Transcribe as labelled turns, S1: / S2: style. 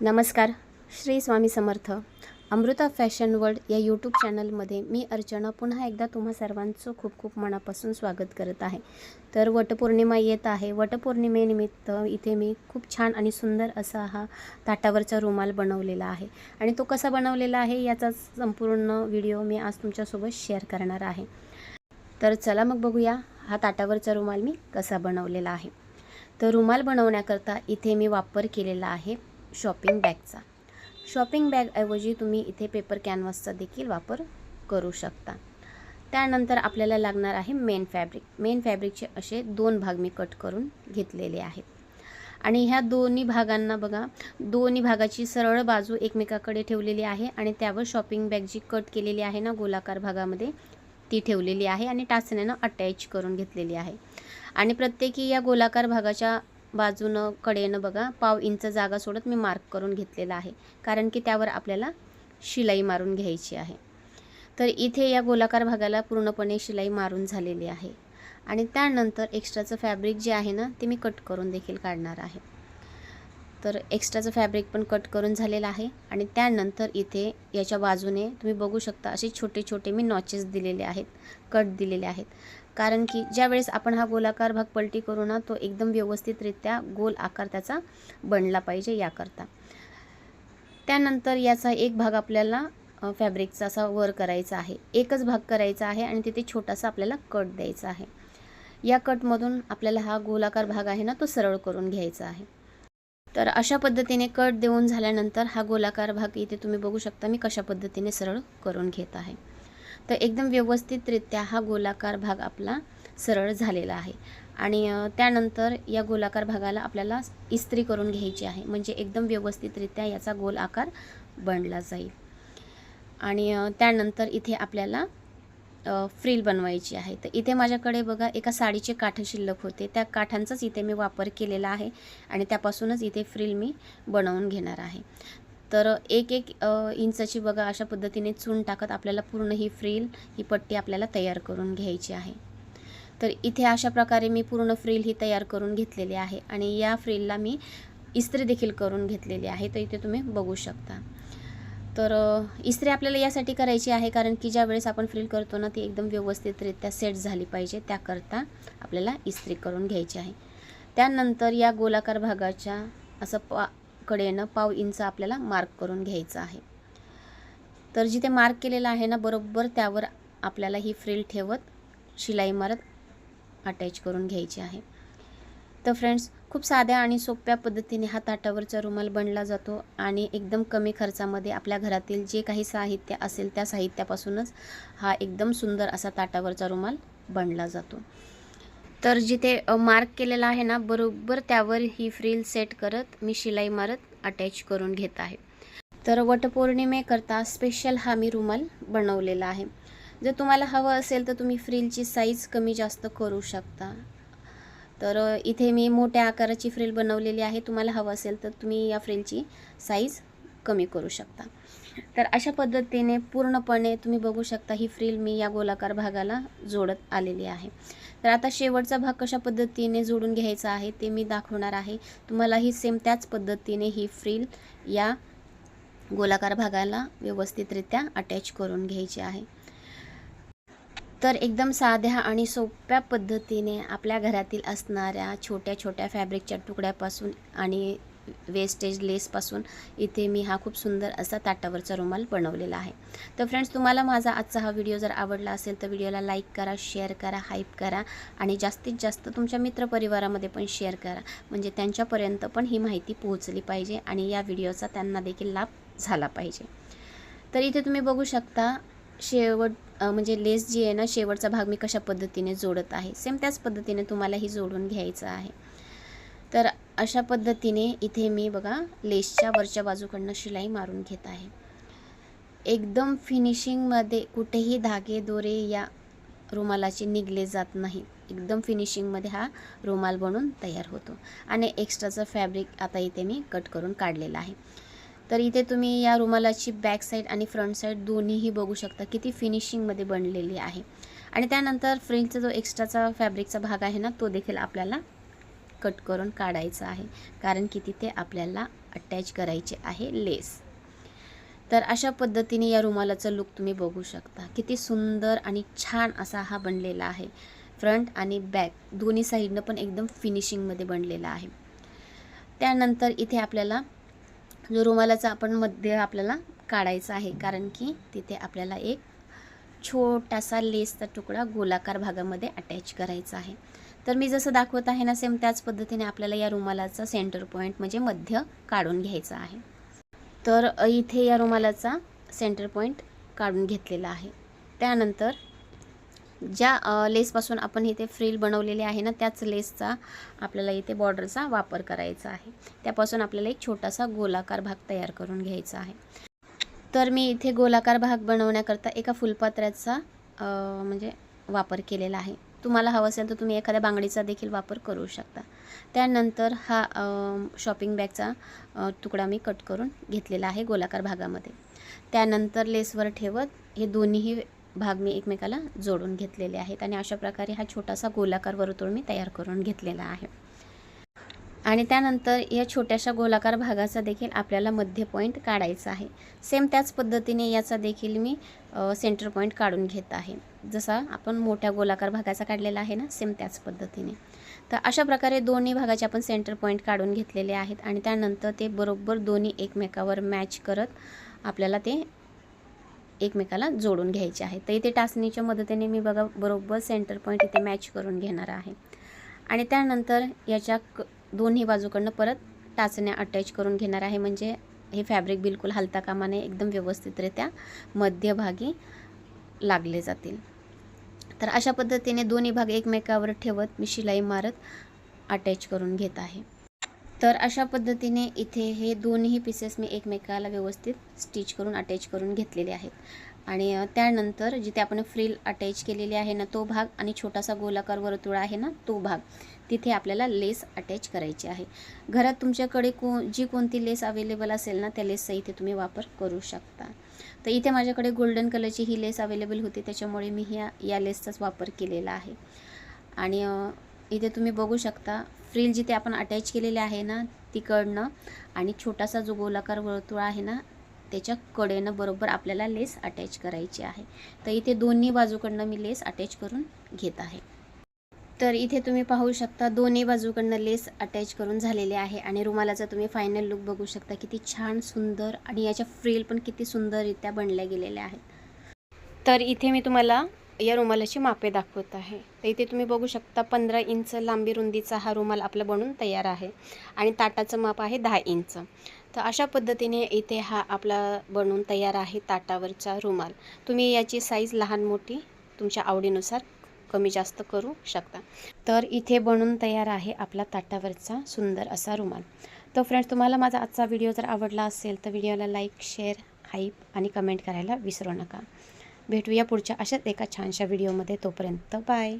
S1: नमस्कार. Shri Swami Samarth. Amruta fashion world या YouTube चॅनलमध्ये मी अर्चना पुन्हा एकदा तुम्हा सर्वांचं खूप खूप मनापासून स्वागत करत आहे. तर वटपौर्णिमा येत आहे. वटपौर्णिमेनिमित्त इथे मी खूप छान आणि सुंदर असा हा ताटावरचा रुमाल बनवलेला आहे आणि तो कसा बनवलेला आहे याचा संपूर्ण व्हिडिओ मी आज तुमच्यासोबत शेअर करणार आहे. तर चला मग बघूया हा ताटावरचा रुमाल मी कसा बनवलेला आहे. तर रुमाल बनवण्याकरता इथे मी वापर केलेला आहे शॉपिंग बॅगचा. शॉपिंग बॅगऐवजी तुम्ही इथे पेपर कॅनव्हासचा देखील वापर करू शकता. त्यानंतर आपल्याला लागणार आहे मेन फॅब्रिक. मेन फॅब्रिकचे असे 2 भाग मी कट करून घेतलेले आहेत आणि ह्या दोन्ही भागांना बघा, दोन्ही भागाची सरळ बाजू एकमेकाकडे ठेवलेली आहे आणि त्यावर शॉपिंग बॅग जी कट केलेली आहे ना गोलाकार भागामध्ये ती ठेवलेली आहे आणि टाचण्यानं अटॅच करून घेतलेली आहे. आणि प्रत्येकी या गोलाकार भागाच्या बाजूनं कडेनं बघा पाव इंच जागा सोडत मी मार्क करून घेतलेला आहे, कारण की त्यावर आपल्याला शिलाई मारून घ्यायची आहे. तर इथे या गोलाकार भागाला पूर्णपणे शिलाई मारून झालेली आहे आणि त्यानंतर एक्स्ट्राचं फॅब्रिक जे आहे ना ते मी कट करून देखील काढणार आहे. तर एक्स्ट्राचं फॅब्रिक पण कट करून झालेलं आहे आणि त्यानंतर इथे याच्या बाजूने तुम्ही बघू शकता असे छोटे छोटे मी नॉचेस दिलेले आहेत, कट दिलेले आहेत, कारण की ज्यावेळेस आपण हा गोलाकार भाग पलटी करू ना तो एकदम व्यवस्थितरित्या गोल आकार त्याचा बनला पाहिजे याकरता. त्यानंतर याचा एक भाग आपल्याला फॅब्रिकचा असा वर करायचा आहे, एकच भाग करायचा आहे आणि तिथे छोटासा आपल्याला कट द्यायचा आहे. या कटमधून आपल्याला हा गोलाकार भाग आहे ना तो सरळ करून घ्यायचा आहे. तर अशा पद्धतीने कट देऊन झाल्यानंतर हा गोलाकार भाग इथे तुम्ही बघू शकता मी कशा पद्धतीने सरळ करून घेत आहे. तर एकदम व्यवस्थितरित्या हा गोलाकार भाग आपला सरळ झालेला आहे आणि त्यानंतर या गोलाकार भागाला आपल्याला इस्त्री करून घ्यायची आहे, म्हणजे एकदम व्यवस्थितरित्या याचा गोल आकार बनला जाईल. आणि त्यानंतर इथे आपल्याला फ्रिल बनवायची आहे. तर इथे माझ्याकडे बघा एका साडीचे काठ शिल्लक होते, त्या काठांचाच इथे मी वापर केलेला आहे आणि त्यापासूनच इथे फ्रिल मी बनवून घेणार आहे. तर 1-1 इंचाची बघा अशा पद्धतीने चून टाकत आपल्याला पूर्ण ही फ्रिल, ही पट्टी आपल्याला तयार करून घ्यायची आहे. तर इथे अशा प्रकारे मी पूर्ण फ्रिल ही तयार करून घेतलेली आहे आणि या फ्रिलला मी इस्त्री देखील करून घेतलेली आहे. तर इथे तुम्ही बघू शकता. तर इस्त्री आपल्याला यासाठी करायची आहे कारण की ज्या वेळेस आपण फ्रिल करतो ना ती एकदम व्यवस्थितरित्या सेट झाली पाहिजे, त्याकरता आपल्याला इस्त्री करून घ्यायची आहे. त्यानंतर या गोलाकार भागाच्या असं कडेनं पाव इंच आपल्याला मार्क करून घ्यायचं आहे. तर जिथे मार्क केलेलं आहे ना बरोबर त्यावर आपल्याला ही फ्रिल ठेवत शिलाई मारत अटॅच करून घ्यायची आहे. तर फ्रेंड्स, खूप साध्या आणि सोप्या पद्धतीने हा ताटावरचा रुमाल बनला जातो आणि एकदम कमी खर्चामध्ये आपल्या घरातील जे काही साहित्य असेल त्या साहित्यापासूनच हा एकदम सुंदर असा ताटावरचा रुमाल बनला जातो. तर जिथे मार्क केलेला आहे ना बरोबर त्यावर ही फ्रिल सेट करत मी शिलाई मारत अटॅच करून घेत आहे. तर वटपौर्णिमेकरता स्पेशल हा मी रुमाल बनवलेला आहे. जर तुम्हाला हवं असेल तर तुम्ही फ्रिलची साईज कमी जास्त करू शकता. तर इथे मी मोठ्या आकाराची फ्रिल बनवलेली आहे. तुम्हाला हवं असेल तर तुम्ही या फ्रिलची साईज कमी करू शकता. तर अशा पद्धतीने पूर्णपणे तुम्ही बघू शकता ही फ्रिल मी या गोलाकार भागाला जोडत आलेली आहे. तर आता शेवटचा भाग कशा पद्धतीने जोडून घ्यायचा आहे ते मी दाखवणार आहे. तुम्हालाही सेम त्याच पद्धतीने ही फ्रिल या गोलाकार भागाला व्यवस्थितरित्या अटॅच करून घ्यायची आहे. तर एकदम साध्या आणि सोप्या पद्धतीने आपल्या घरातील असणाऱ्या छोट्या छोट्या फॅब्रिकच्या तुकड्यापासून आणि वेस्टेज लेसपासून इथे मी हा खूप सुंदर असा ताटावरचा रुमाल बनवलेला आहे. तर फ्रेंड्स, तुम्हाला माझा आजचा हा व्हिडिओ जर आवडला असेल तर व्हिडिओला लाईक करा, शेअर करा, हाईप करा आणि जास्तीत जास्त तुमच्या मित्रपरिवारामध्ये पण शेअर करा, म्हणजे त्यांच्यापर्यंत पण ही माहिती पोहोचली पाहिजे आणि या व्हिडिओचा त्यांना देखील लाभ झाला पाहिजे. तर इथे तुम्ही बघू शकता शेवट म्हणजे लेस जी आहे ना शेवटचा भाग मी कशा पद्धतीने जोडत आहे, सेम त्याच पद्धतीने तुम्हालाही जोडून घ्यायचं आहे. तर अशा पद्धतीने इथे मी बघा लेसच्या वरच्या बाजूकडनं शिलाई मारून घेत आहे. एकदम फिनिशिंगमध्ये कुठेही धागे दोरे या रुमालाचे निघले जात नाही. एकदम फिनिशिंगमध्ये हा रुमाल बनून तयार होतो आणि एक्स्ट्राचं फॅब्रिक आता इथे मी कट करून काढलेलं आहे. तर इथे तुम्ही या रुमालाची बॅक साईड आणि फ्रंट साईड दोन्हीही बघू शकता किती फिनिशिंगमध्ये बनलेली आहे. आणि त्यानंतर फ्रिलचा जो एक्स्ट्राचा फॅब्रिकचा भाग आहे ना तो देखील आपल्याला कट करून काढायचा आहे, कारण की तिथे आपल्याला अटॅच करायची आहे लेस. तर अशा पद्धतीने या रुमालाचा लुक तुम्ही बघू शकता. किती सुंदर आणि छान असा हा बनलेला आहे. फ्रंट आणि बॅक दोन्ही साईडनं पण एकदम फिनिशिंगमध्ये बनलेला आहे. त्यानंतर इथे आपल्याला जो रुमालाचा आपण मध्य आपल्याला काढायचा आहे, कारण की तिथे आपल्याला एक छोटासा लेसचा तुकडा गोलाकार भागामध्ये अटॅच करायचा आहे. तर मी जसं दाखवत आहे ना, सेम त्याच पद्धतीने आपल्याला या रुमालाचा सेंटर पॉईंट म्हणजे मध्य काढून घ्यायचा आहे. तर इथे या रुमालाचा सेंटर पॉईंट काढून घेतलेला आहे. त्यानंतर ज्या लेसपासून आपण इथे फ्रिल बनवलेली आहे ना, त्याच लेसचा आपल्याला इथे बॉर्डरचा वापर करायचा आहे. त्यापासून आपल्याला एक छोटासा गोलाकार भाग तयार करून घ्यायचा आहे. तर मी इथे गोलाकार भाग बनवण्याकरता एका फुलपात्र्याचा म्हणजे वापर केलेला आहे. तुम्हाला हवं असेल तर तुम्ही एखाद्या बांगडीचा देखील वापर करू शकता. त्यानंतर हा शॉपिंग बॅगचा तुकडा मी कट करून घेतलेला आहे गोलाकार भागामध्ये. त्यानंतर लेसवर ठेवत हे दोन्हीही भाग मी एकमेकाला जोडून घेतलेले आहेत आणि अशा प्रकारे हा छोटासा गोलाकार वर्तुळ मी तयार करून घेतलेला आहे. आणि त्यानंतर या छोट्याशा गोलाकार भागाचा देखील आपल्याला मध्य पॉईंट काढायचा आहे. सेम त्याच पद्धतीने याचा देखील मी सेंटर पॉईंट काढून घेत आहे. जसा आपण मोठ्या गोलाकार भागाचा काढलेला आहे ना, सेम त्याच पद्धतीने. तर अशा प्रकारे दोन्ही भागाचे आपण सेंटर पॉईंट काढून घेतलेले आहेत आणि त्यानंतर ते बरोबर दोन्ही एकमेकावर मॅच करत आपल्याला ते एकमेकाला जोडून घ्यायचे आहे. तर इथे टाचणीच्या मदतीने मी बघा बरोबर सेंटर पॉईंट इथे मॅच करून घेणार आहे. आणि त्यानंतर याच्या दोन्ही बाजूकडनं परत टाचण्या अटॅच करून घेणार आहे, म्हणजे हे फॅब्रिक बिलकुल हलता कामा नये, एकदम व्यवस्थितरित्या मध्यभागी लागले जातील. तर अशा पद्धतीने दोन्ही भाग एकमेकावर ठेवत मी शिलाई मारत अटॅच करून घेत आहे. तर अशा पद्धतीने इथे हे दोन्ही पीसेस मी एकमेकाला व्यवस्थित स्टिच करून अटॅच करून घेतलेले आहेत. आणि त्यानंतर जिथे आपण फ्रिल अटॅच केलेली आहे ना, तो भाग आणि छोटासा गोलाकार वर्तुळ आहे ना, तो भाग तिथे आपल्याला लेस अटॅच करायची आहे. घरात तुमच्याकडे जी कोणती लेस अवेलेबल असेल ना, त्या लेसचा इथे तुम्ही वापर करू शकता. तर इथे माझ्याकडे गोल्डन कलरची ही लेस अवेलेबल होती, त्याच्यामुळे मी या लेसचाच वापर केलेला आहे. आणि इथे तुम्ही बघू शकता फ्रिल जिथे आपण अटॅच केलेले आहे ना, तिकडनं आणि छोटासा जो गोलाकार वर्तुळ आहे ना, त्याच्या कडेनं बरोबर आपल्याला लेस अटॅच करायची आहे. तर इथे दोन्ही बाजूकडनं मी लेस अटॅच करून घेत आहे. तर इथे तुम्ही पाहू शकता दोन्ही बाजूकडनं लेस अटॅच करून झालेले आहे आणि रुमालाचा तुम्ही फायनल लुक बघू शकता. किती छान सुंदर आणि याच्या फ्रिल पण किती सुंदररित्या बनल्या गेलेल्या आहेत. तर इथे मी तुम्हाला या रुमालाची मापे दाखवत आहे. तर इथे तुम्ही बघू शकता 15 इंच लांबी रुंदीचा हा रुमाल आपला बनून तयार आहे आणि ताटाचं माप आहे 10 इंच. तर अशा पद्धतीने इथे हा आपला बनून तयार आहे ताटावरचा रुमाल. तुम्ही याची साईज लहान मोठी तुमच्या आवडीनुसार कमी जास्त करू शकता. तर इथे बनून तयार आहे आपला ताटावरचा सुंदर असा रुमाल. तर फ्रेंड्स, तुम्हाला माझा आजचा व्हिडिओ जर आवडला असेल तर व्हिडिओला लाईक, शेअर, हाईप आणि कमेंट करायला विसरू नका. भेटूया पुढच्या अशाच एका छानशा व्हिडिओमध्ये. तोपर्यंत बाय.